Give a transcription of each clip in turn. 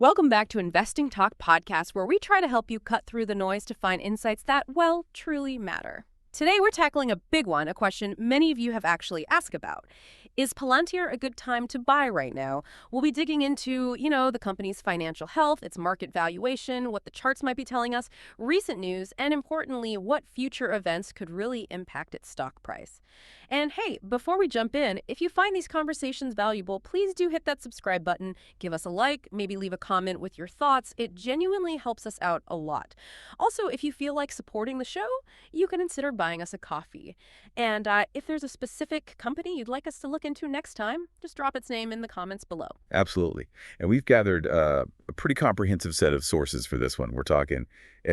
Welcome back to Investing Talk Podcast, where we try to help you cut through the noise to find insights that, well, truly matter. Today, we're tackling a big one, a question many of you have actually asked about. Is Palantir a good time to buy right now? We'll be digging into, the company's financial health, its market valuation, what the charts might be telling us, recent news, and importantly, what future events could really impact its stock price. And hey, before we jump in, if you find these conversations valuable, please do hit that subscribe button, give us a like, maybe leave a comment with your thoughts. It genuinely helps us out a lot. Also, if you feel like supporting the show, you can consider buying us a coffee. And if there's a specific company you'd like us to look into next time, just drop its name in the comments below. Absolutely. And we've gathered a pretty comprehensive set of sources for this one. We're talking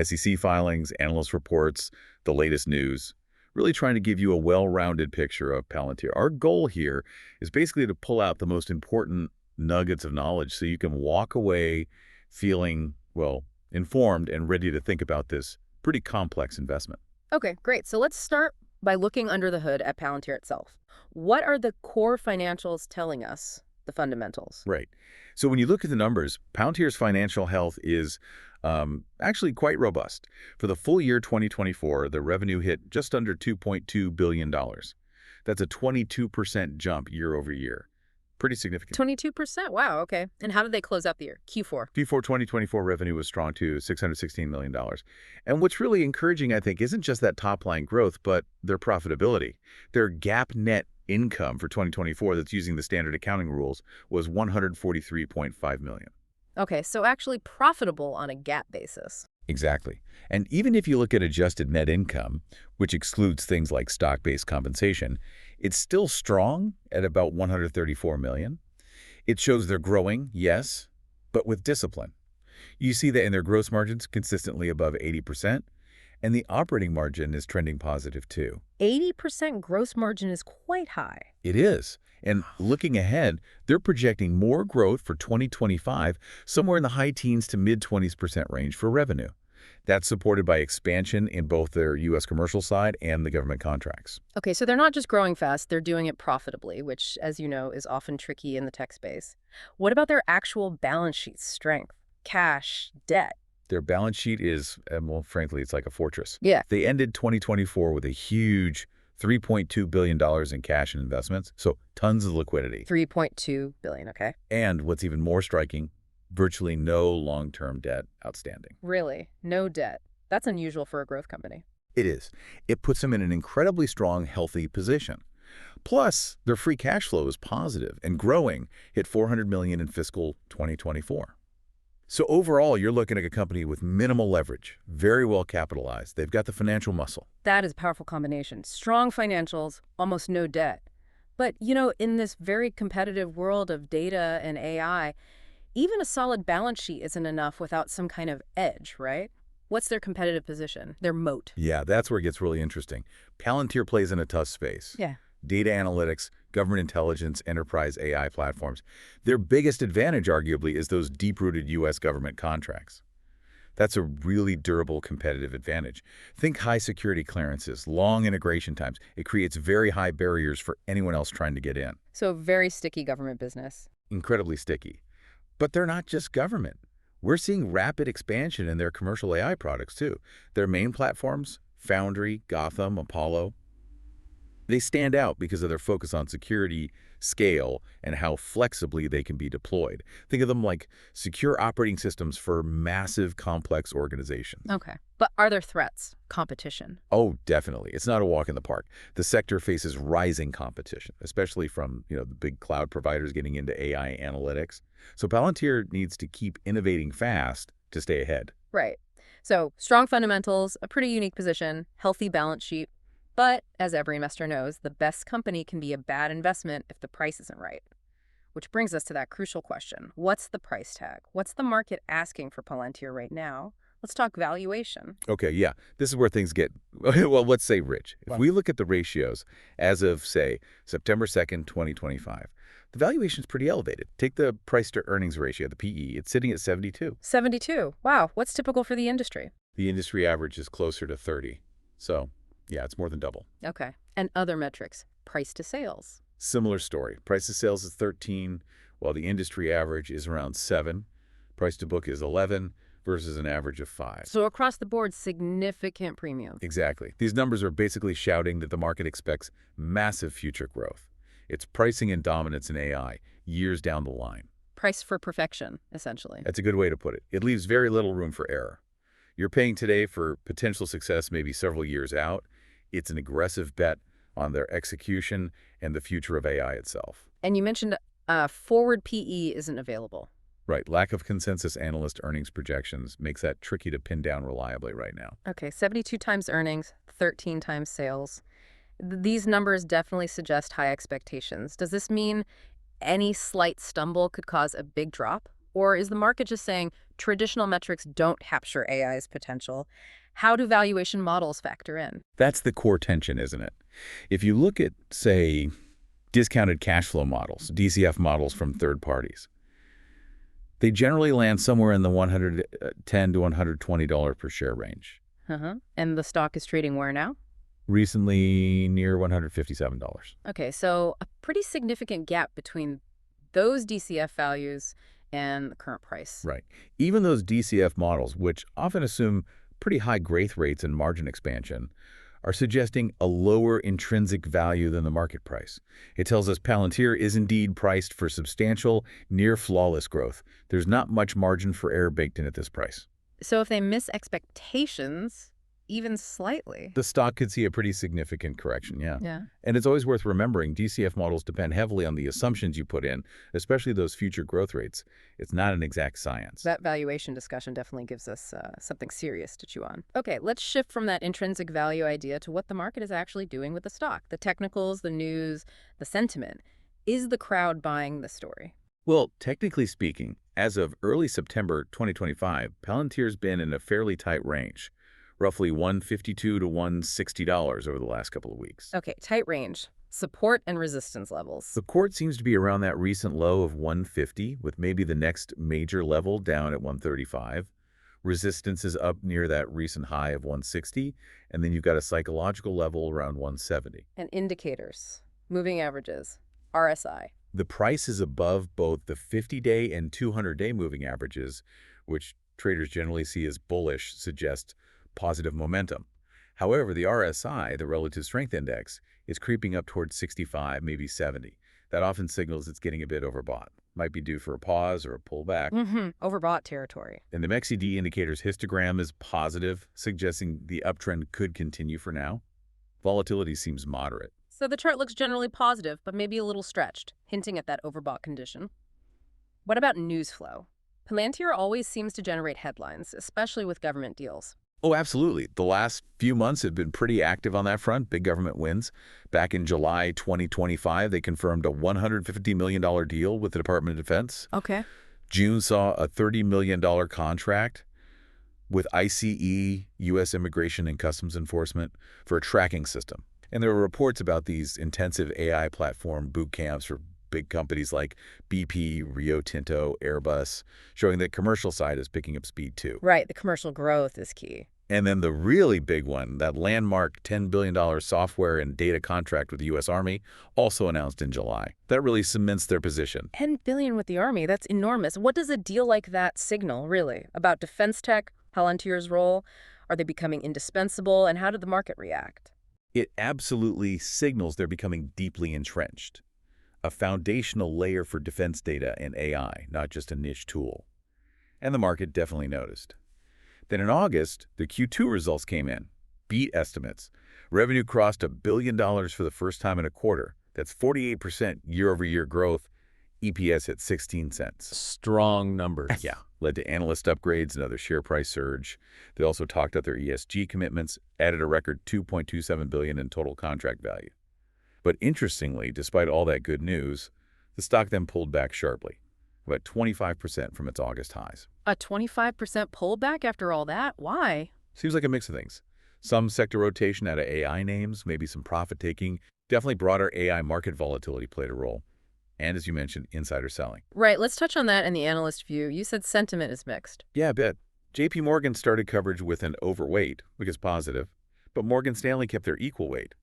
SEC filings, analyst reports, the latest news, really trying to give you a well-rounded picture of Palantir. Our goal here is basically to pull out the most important nuggets of knowledge so you can walk away feeling, well, informed and ready to think about this pretty complex investment. Okay, great. So let's start by looking under the hood at Palantir itself. What are the core financials telling us, the fundamentals? Right. So when you look at the numbers, Palantir's financial health is actually quite robust. For the full year 2024, the revenue hit just under $2.2 billion. That's a 22% jump year over year. Pretty significant. 22%? Wow, okay. And how did they close out the year? Q4? Q4 2024 revenue was strong too, $616 million. And what's really encouraging, I think, isn't just that top-line growth, but their profitability. Their GAAP net income for 2024 that's using the standard accounting rules was $143.5 million. Okay, so actually profitable on a GAAP basis. Exactly. And even if you look at adjusted net income, which excludes things like stock-based compensation, it's still strong at about $134 million. It shows they're growing, yes, but with discipline. You see that in their gross margins consistently above 80%, and the operating margin is trending positive too. 80% gross margin is quite high. It is. And looking ahead, they're projecting more growth for 2025, somewhere in the high teens to mid-20s% range for revenue. That's supported by expansion in both their U.S. commercial side and the government contracts. Okay, so they're not just growing fast, they're doing it profitably, which, as you know, is often tricky in the tech space. What about their actual balance sheet strength? Cash, debt? Their balance sheet is, well, frankly, it's like a fortress. Yeah. They ended 2024 with a huge $3.2 billion in cash and investments, so tons of liquidity. $3.2 billion, okay. And what's even more striking, virtually no long-term debt outstanding. Really? No debt. That's unusual for a growth company. It is. It puts them in an incredibly strong, healthy position. Plus, their free cash flow is positive and growing, hit $400 million in fiscal 2024. So overall, you're looking at a company with minimal leverage, very well capitalized. They've got the financial muscle. That is a powerful combination. Strong financials, almost no debt. But, in this very competitive world of data and AI, even a solid balance sheet isn't enough without some kind of edge, right? What's their competitive position, their moat? Yeah, that's where it gets really interesting. Palantir plays in a tough space. Yeah. Data analytics, government intelligence, enterprise AI platforms. Their biggest advantage, arguably, is those deep-rooted U.S. government contracts. That's a really durable competitive advantage. Think high security clearances, long integration times. It creates very high barriers for anyone else trying to get in. So very sticky government business. Incredibly sticky. But they're not just government. We're seeing rapid expansion in their commercial AI products, too. Their main platforms, Foundry, Gotham, Apollo, they stand out because of their focus on security, scale, and how flexibly they can be deployed. Think of them like secure operating systems for massive, complex organizations. Okay. But are there threats? Competition? Oh, definitely. It's not a walk in the park. The sector faces rising competition, especially from, the big cloud providers getting into AI analytics. So Palantir needs to keep innovating fast to stay ahead. Right. So strong fundamentals, a pretty unique position, healthy balance sheet. But, as every investor knows, the best company can be a bad investment if the price isn't right. Which brings us to that crucial question. What's the price tag? What's the market asking for Palantir right now? Let's talk valuation. Okay, yeah. This is where things get, well, let's say rich. If we look at the ratios as of, say, September 2nd, 2025, the valuation is pretty elevated. Take the price to earnings ratio, the PE. It's sitting at 72. 72. Wow. What's typical for the industry? The industry average is closer to 30. So, yeah, it's more than double. Okay. And other metrics, price to sales. Similar story. Price to sales is 13, while the industry average is around 7. Price to book is 11 versus an average of 5. So across the board, significant premium. Exactly. These numbers are basically shouting that the market expects massive future growth. It's pricing in dominance in AI years down the line. Price for perfection, essentially. That's a good way to put it. It leaves very little room for error. You're paying today for potential success maybe several years out. It's an aggressive bet on their execution and the future of AI itself. And you mentioned forward PE isn't available. Right. Lack of consensus analyst earnings projections makes that tricky to pin down reliably right now. Okay, 72 times earnings, 13 times sales. These numbers definitely suggest high expectations. Does this mean any slight stumble could cause a big drop? Or is the market just saying traditional metrics don't capture AI's potential? How do valuation models factor in? That's the core tension, isn't it? If you look at, say, discounted cash flow models, DCF models from third parties, they generally land somewhere in the $110 to $120 per share range. And the stock is trading where now? Recently near $157. Okay, so a pretty significant gap between those DCF values and the current price. Right. Even those DCF models, which often assume pretty high growth rates and margin expansion, are suggesting a lower intrinsic value than the market price. It tells us Palantir is indeed priced for substantial, near-flawless growth. There's not much margin for error baked in at this price. So if they miss expectations, even slightly, the stock could see a pretty significant correction, yeah. Yeah. And it's always worth remembering DCF models depend heavily on the assumptions you put in, especially those future growth rates. It's not an exact science. That valuation discussion definitely gives us something serious to chew on. Okay, let's shift from that intrinsic value idea to what the market is actually doing with the stock. The technicals, the news, the sentiment. Is the crowd buying the story? Well, technically speaking, as of early September 2025, Palantir's been in a fairly tight range, roughly $152 to $160 over the last couple of weeks. Okay, tight range. Support and resistance levels. Support seems to be around that recent low of 150, with maybe the next major level down at 135. Resistance is up near that recent high of 160, and then you've got a psychological level around 170. And indicators, moving averages, RSI. The price is above both the 50-day and 200-day moving averages, which traders generally see as bullish, suggest positive momentum. However, the RSI, the Relative Strength Index, is creeping up towards 65, maybe 70. That often signals it's getting a bit overbought. Might be due for a pause or a pullback. Overbought territory. And the MEXCD indicator's histogram is positive, suggesting the uptrend could continue for now. Volatility seems moderate. So the chart looks generally positive, but maybe a little stretched, hinting at that overbought condition. What about news flow? Palantir always seems to generate headlines, especially with government deals. Oh, absolutely. The last few months have been pretty active on that front, big government wins. Back in July 2025, they confirmed a $150 million deal with the Department of Defense. Okay. June saw a $30 million contract with ICE, U.S. Immigration and Customs Enforcement, for a tracking system. And there were reports about these intensive AI platform boot camps for big companies like BP, Rio Tinto, Airbus, showing that commercial side is picking up speed too. Right, the commercial growth is key. And then the really big one, that landmark $10 billion software and data contract with the U.S. Army, also announced in July. That really cements their position. $10 billion with the Army, that's enormous. What does a deal like that signal, really, about defense tech, Palantir's role? Are they becoming indispensable, and how did the market react? It absolutely signals they're becoming deeply entrenched. A foundational layer for defense data and AI, not just a niche tool. And the market definitely noticed. Then in August, the Q2 results came in. Beat estimates. Revenue crossed $1 billion for the first time in a quarter. That's 48% year-over-year growth. EPS at 16 cents. Strong numbers. Yeah. Led to analyst upgrades, another share price surge. They also talked up their ESG commitments, added a record $2.27 billion in total contract value. But interestingly, despite all that good news, the stock then pulled back sharply, about 25% from its August highs. A 25% pullback after all that? Why? Seems like a mix of things. Some sector rotation out of AI names, maybe some profit-taking. Definitely broader AI market volatility played a role. And as you mentioned, insider selling. Right, let's touch on that in the analyst view. You said sentiment is mixed. Yeah, a bit. JP Morgan started coverage with an overweight, which is positive, but Morgan Stanley kept their equal weight.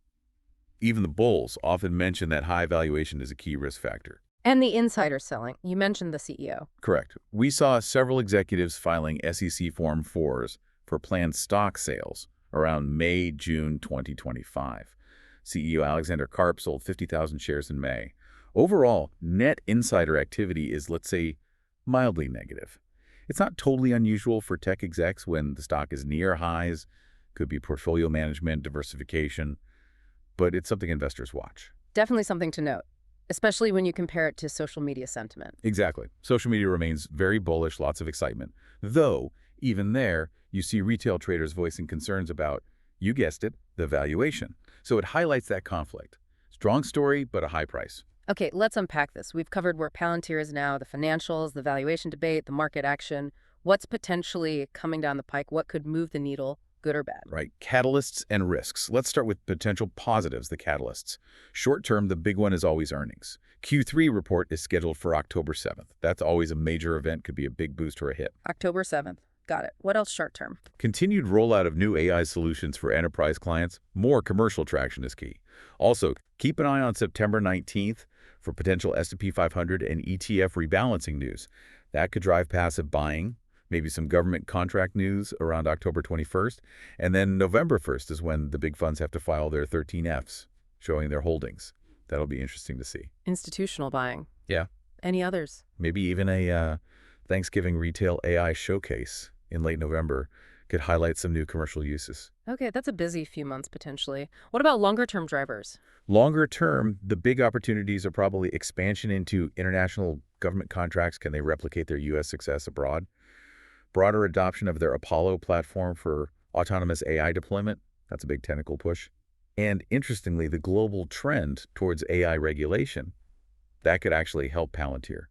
Even the bulls often mention that high valuation is a key risk factor. And the insider selling. You mentioned the CEO. Correct. We saw several executives filing SEC Form 4s for planned stock sales around May, June 2025. CEO Alexander Karp sold 50,000 shares in May. Overall, net insider activity is, let's say, mildly negative. It's not totally unusual for tech execs when the stock is near highs, could be portfolio management, diversification, but it's something investors watch. Definitely something to note, especially when you compare it to social media sentiment. Exactly. Social media remains very bullish, lots of excitement. Though, even there, you see retail traders voicing concerns about, you guessed it, the valuation. So it highlights that conflict. Strong story, but a high price. Okay, let's unpack this. We've covered where Palantir is now, the financials, the valuation debate, the market action. What's potentially coming down the pike? What could move the needle, good or bad? Right. Catalysts and risks. Let's start with potential positives, the catalysts. Short term, the big one is always earnings. Q3 report is scheduled for October 7th. That's always a major event, could be a big boost or a hit. October 7th. Got it. What else short term? Continued rollout of new AI solutions for enterprise clients. More commercial traction is key. Also, keep an eye on September 19th for potential S&P 500 and ETF rebalancing news. That could drive passive buying, maybe some government contract news around October 21st. And then November 1st is when the big funds have to file their 13Fs, showing their holdings. That'll be interesting to see. Institutional buying. Yeah. Any others? Maybe even a Thanksgiving retail AI showcase in late November could highlight some new commercial uses. Okay, that's a busy few months potentially. What about longer-term drivers? Longer term, the big opportunities are probably expansion into international government contracts. Can they replicate their U.S. success abroad? Broader adoption of their Apollo platform for autonomous AI deployment. That's a big technical push. And interestingly, the global trend towards AI regulation, that could actually help Palantir.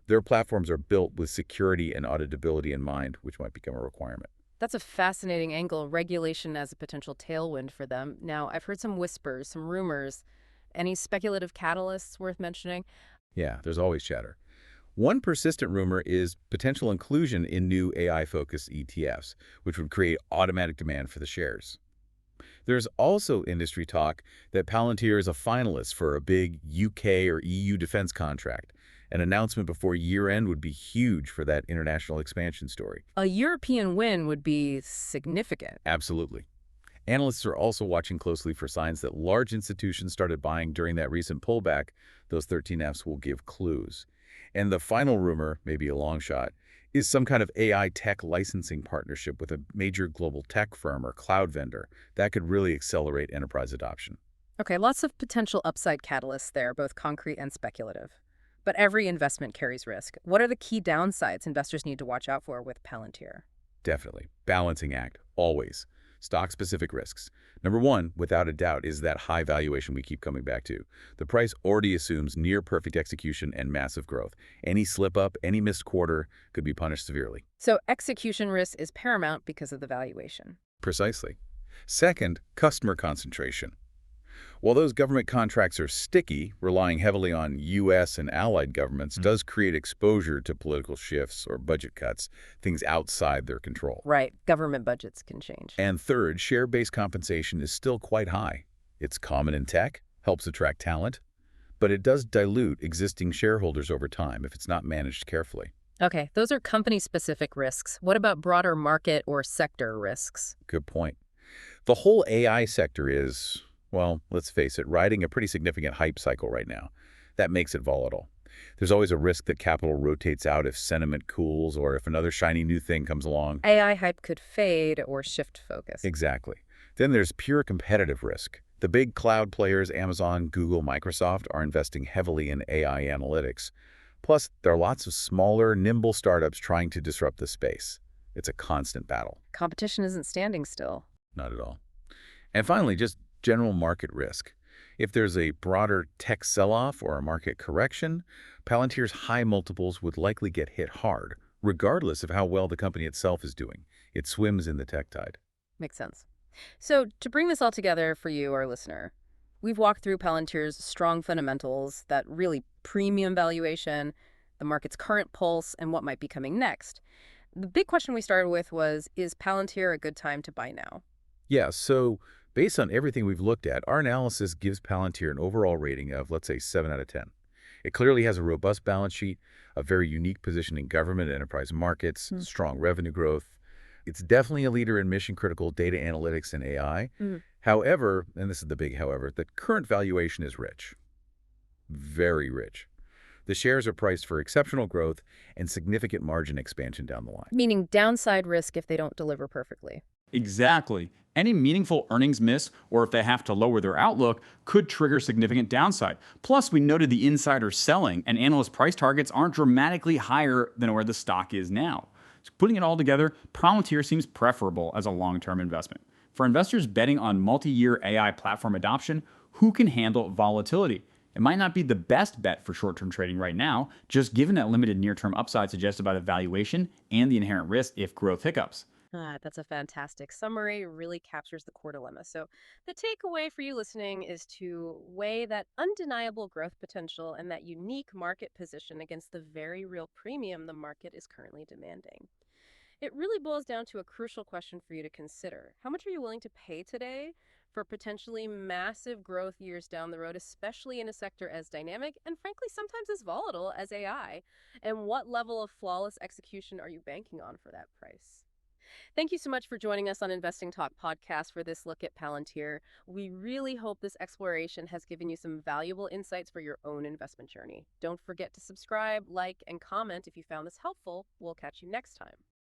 Their platforms are built with security and auditability in mind, which might become a requirement. That's a fascinating angle, regulation as a potential tailwind for them. Now, I've heard some whispers, some rumors. Any speculative catalysts worth mentioning? Yeah, there's always chatter. One persistent rumor is potential inclusion in new AI-focused ETFs, which would create automatic demand for the shares. There's also industry talk that Palantir is a finalist for a big UK or EU defense contract. An announcement before year-end would be huge for that international expansion story. A European win would be significant. Absolutely. Analysts are also watching closely for signs that large institutions started buying during that recent pullback. Those 13Fs will give clues. And the final rumor, maybe a long shot, is some kind of AI tech licensing partnership with a major global tech firm or cloud vendor. That could really accelerate enterprise adoption. Okay, lots of potential upside catalysts there, both concrete and speculative. But every investment carries risk. What are the key downsides investors need to watch out for with Palantir? Definitely. Balancing act, always. Stock-specific risks. Number one, without a doubt, is that high valuation we keep coming back to. The price already assumes near-perfect execution and massive growth. Any slip-up, any missed quarter could be punished severely. So execution risk is paramount because of the valuation. Precisely. Second, customer concentration. While those government contracts are sticky, relying heavily on U.S. and allied governments does create exposure to political shifts or budget cuts, things outside their control. Right. Government budgets can change. And third, share-based compensation is still quite high. It's common in tech, helps attract talent, but it does dilute existing shareholders over time if it's not managed carefully. Okay, those are company-specific risks. What about broader market or sector risks? Good point. The whole AI sector is, well, let's face it, riding a pretty significant hype cycle right now. That makes it volatile. There's always a risk that capital rotates out if sentiment cools or if another shiny new thing comes along. AI hype could fade or shift focus. Exactly. Then there's pure competitive risk. The big cloud players, Amazon, Google, Microsoft, are investing heavily in AI analytics. Plus, there are lots of smaller, nimble startups trying to disrupt the space. It's a constant battle. Competition isn't standing still. Not at all. And finally, just general market risk. If there's a broader tech sell-off or a market correction, Palantir's high multiples would likely get hit hard, regardless of how well the company itself is doing. It swims in the tech tide. Makes sense. So to bring this all together for you, our listener, we've walked through Palantir's strong fundamentals, that really premium valuation, the market's current pulse, and what might be coming next. The big question we started with was, is Palantir a good time to buy now? Yeah, so based on everything we've looked at, our analysis gives Palantir an overall rating of, let's say, 7 out of 10. It clearly has a robust balance sheet, a very unique position in government and enterprise markets, strong revenue growth. It's definitely a leader in mission-critical data analytics and AI. Mm. However, and this is the big however, the current valuation is rich, very rich. The shares are priced for exceptional growth and significant margin expansion down the line. Meaning downside risk if they don't deliver perfectly. Exactly. Any meaningful earnings miss, or if they have to lower their outlook, could trigger significant downside. Plus, we noted the insider selling, and analyst price targets aren't dramatically higher than where the stock is now. So putting it all together, Palantir seems preferable as a long-term investment. For investors betting on multi-year AI platform adoption, who can handle volatility? It might not be the best bet for short-term trading right now, just given that limited near-term upside suggested by the valuation and the inherent risk if growth hiccups. That's a fantastic summary. Really captures the core dilemma. So the takeaway for you listening is to weigh that undeniable growth potential and that unique market position against the very real premium the market is currently demanding. It really boils down to a crucial question for you to consider. How much are you willing to pay today for potentially massive growth years down the road, especially in a sector as dynamic and frankly sometimes as volatile as AI? And what level of flawless execution are you banking on for that price? Thank you so much for joining us on Investing Talk podcast for this look at Palantir. We really hope this exploration has given you some valuable insights for your own investment journey. Don't forget to subscribe, like, and comment if you found this helpful. We'll catch you next time.